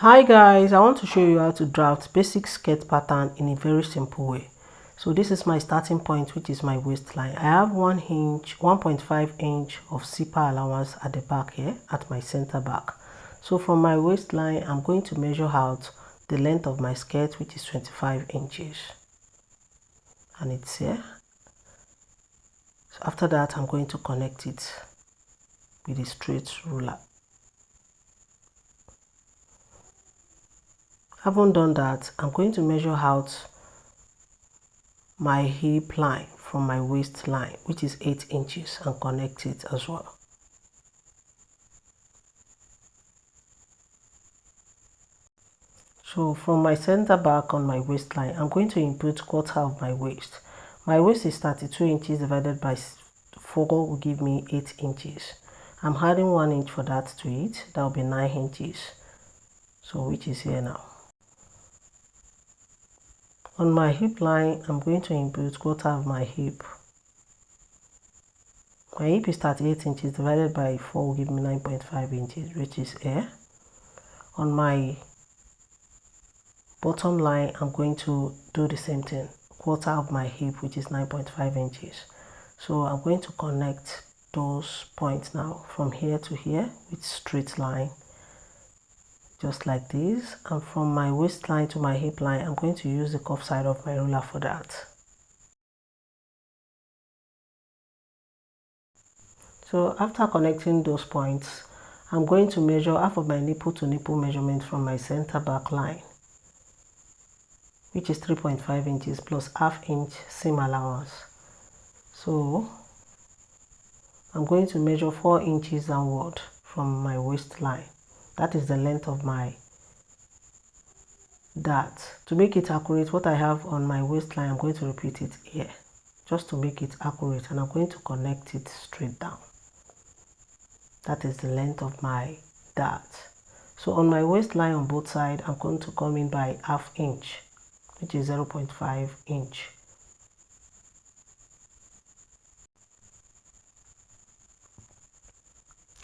Hi guys, I want to show you how to draft basic skirt pattern in a very simple way. So this is my starting point, which is my waistline. I have 1.5 inch of zipper allowance at the back here at my center back. So from my waistline, I'm going to measure out the length of my skirt, which is 25 inches. And it's here. So after that, I'm going to connect it with a straight ruler. Having done that, I'm going to measure out my hip line from my waistline, which is 8 inches, and connect it as well. So from my center back on my waistline, I'm going to input quarter of my waist. My waist is 32 inches divided by 4 will give me 8 inches. I'm adding 1 inch for that to it. That will be 9 inches. So which is here now. On my hip line, I'm going to input quarter of my hip. My hip is 38 inches divided by 4 will give me 9.5 inches, which is here. On my bottom line, I'm going to do the same thing. Quarter of my hip, which is 9.5 inches. So I'm going to connect those points now from here to here with straight line, just like this. And from my waistline to my hip line, I'm going to use the curved side of my ruler for that. So after connecting those points, I'm going to measure half of my nipple to nipple measurement from my center back line, which is 3.5 inches plus half inch seam allowance. So I'm going to measure 4 inches downward from my waistline. That is the length of my dart. To make it accurate, what I have on my waistline, I'm going to repeat it here just to make it accurate, and I'm going to connect it straight down. That is the length of my dart. So on my waistline on both sides, I'm going to come in by half inch, which is 0.5 inch.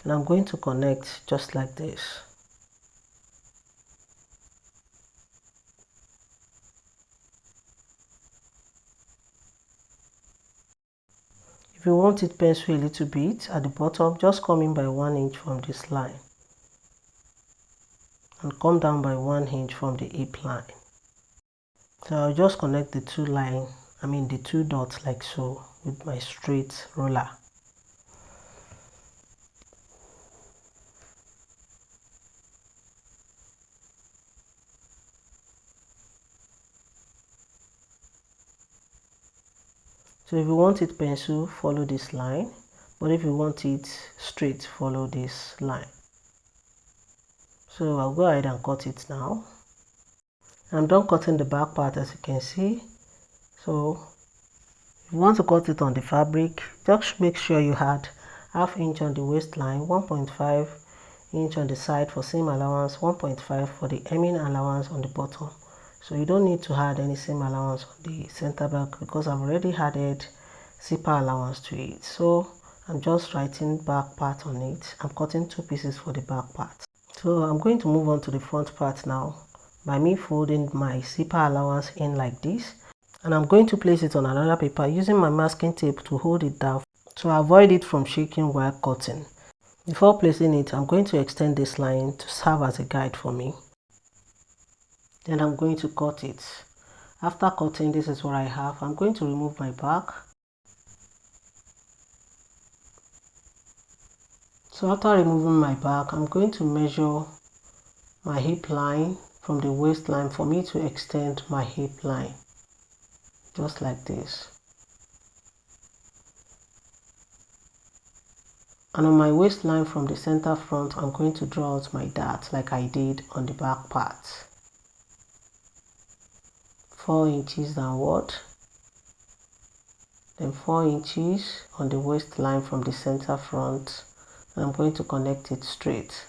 And I'm going to connect just like this. If you want it pencil a little bit at the bottom, just come in by 1 inch from this line and come down by 1 inch from the hip line. So I'll just connect the the two dots like so with my straight ruler. So if you want it pencil, follow this line, but if you want it straight, follow this line. So I'll go ahead and cut it now. I'm done cutting the back part, as you can see. So if you want to cut it on the fabric, just make sure you had half inch on the waistline, 1.5 inch on the side for seam allowance, 1.5 for the hemming allowance on the bottom. So you don't need to add any seam allowance on the center back because I've already added zipper allowance to it. So I'm just writing back part on it. I'm cutting 2 pieces for the back part. So I'm going to move on to the front part now by me folding my zipper allowance in like this, and I'm going to place it on another paper using my masking tape to hold it down to avoid it from shaking while cutting. Before placing it, I'm going to extend this line to serve as a guide for me. Then I'm going to cut it. After cutting, this is what I have. I'm going to remove my back. So after removing my back, I'm going to measure my hip line from the waistline for me to extend my hip line, just like this. And on my waistline from the center front, I'm going to draw out my dart like I did on the back part. 4 inches downward, then 4 inches on the waistline from the center front, and I'm going to connect it straight.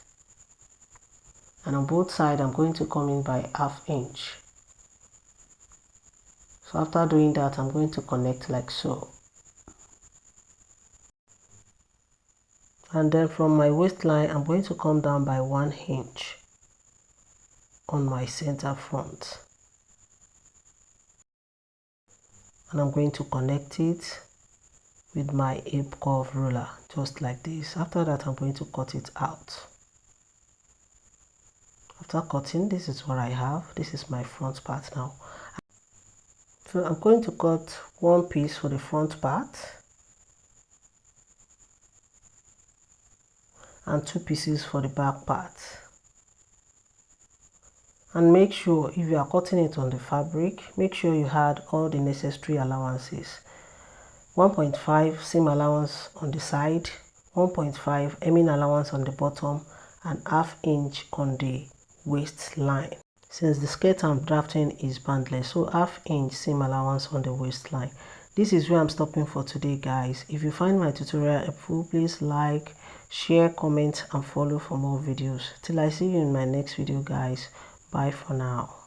And on both sides, I'm going to come in by half inch. So after doing that, I'm going to connect like so. And then from my waistline, I'm going to come down by 1 inch. on my center front, and I'm going to connect it with my hip curve ruler just like this. After that, I'm going to cut it out. After cutting, this is what I have. This is my front part now. So I'm going to cut one piece for the front part and 2 pieces for the back part. And make sure if you are cutting it on the fabric, make sure you had all the necessary allowances. 1.5 seam allowance on the side, 1.5 hemming allowance on the bottom, and ½ inch on the waistline. Since the skirt I'm drafting is bandless, so ½ inch seam allowance on the waistline. This is where I'm stopping for today, guys. If you find my tutorial helpful, please like, share, comment, and follow for more videos. Till I see you in my next video, guys. Bye for now.